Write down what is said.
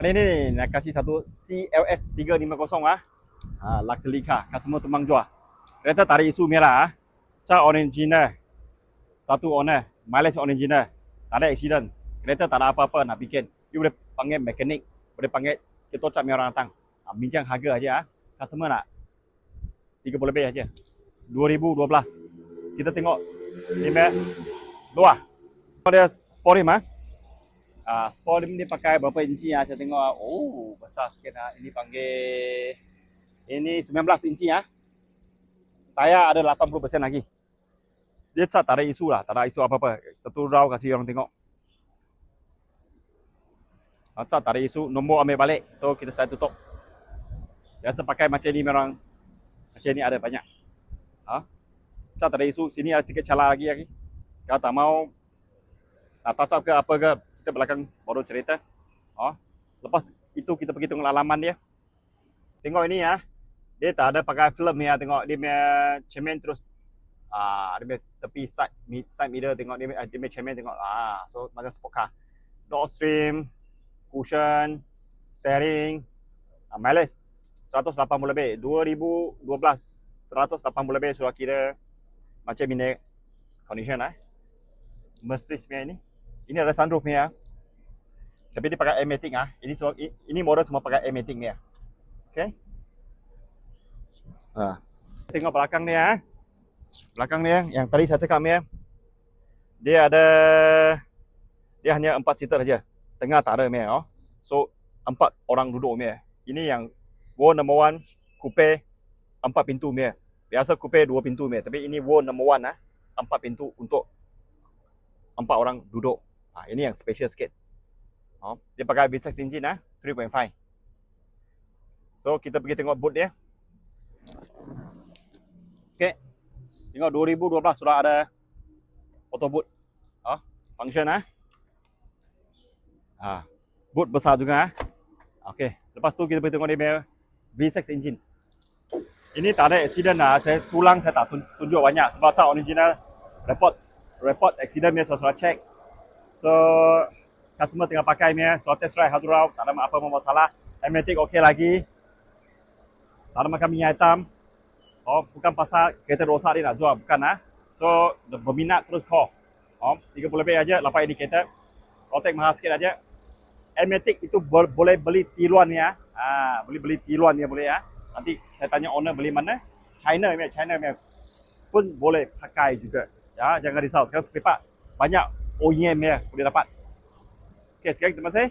Ini nak kasih satu CLS 350 luxury car, customer Tumang jual. Kereta tarik isu merah, cat original, satu owner, mileage original, tak ada accident. Kereta tak ada apa-apa nak bikin. You boleh panggil mekanik, boleh panggil kita cat merah datang. Bincang harga aja, customer nak 30 lebih aja. 2012. Kita tengok ni luar. Dia Sporim Sporim ni pakai berapa inci saya tengok. Oh, besar sikit Ini panggil ini 19 inci Tayar ada 80% lagi. Dia cat tak ada isu lah, tak ada isu apa-apa. Satu round kasih orang tengok. Cat tak ada isu, nombor ambil balik. So kita saya tutup. Biasa pakai macam ni memang macam ni ada banyak. Cat tak ada isu, sini ada sikit cala lagi. Kalau tak mau nak touch up ke apa ke, kita belakang baru cerita. Lepas itu kita pergi tengok halaman dia. Tengok ini dia tak ada pakai film ni tengok dia punya cermin terus dia punya tepi side mirror tengok dia punya cermin tengok so macam sport car. Door stream, cushion, steering, mileage 180 lebih, 2012 180 lebih sudah kira macam ini condition Mercedes punya ini ada sunroof ni tapi dia pakai M-Matic ini model semua pakai M-Matic ni okey. Tengok belakang ni belakang ni yang tadi saya cakap ni dia hanya 4 seater saja, tengah tak ada ni so 4 orang duduk ni. Ini yang world number 1 coupe 4 pintu ni. Biasa coupe 2 pintu ni, tapi ini world number 1 4 pintu untuk 4 orang duduk. Ini yang special sikit. Dia pakai V6 engine 3.5. So kita pergi tengok boot dia. Okey. Tengok 2012 sudah ada auto boot. Function boot besar juga Okey. Lepas tu kita pergi tengok dia punya V6 engine. Ini tak ada accident saya tak tunjuk banyak sebab cat original report accident ni saya check. So customer tengah pakai ni, so test drive satu round, tak ada apa masalah. M-Matic okey lagi. Tak ada makan minyak hitam. Bukan pasal kereta rosak dia nak jual, bukan So berminat terus call. 30 lebih aja, lepas indikator. Rotek mahal sikit aja. M-Matic itu boleh beli tiruan ni boleh beli tiruan ni boleh Nanti saya tanya owner beli mana. China pun boleh pakai juga. Jangan risau. Sekarang spare part banyak OEM boleh dapat. Okey, sekarang terima kasih.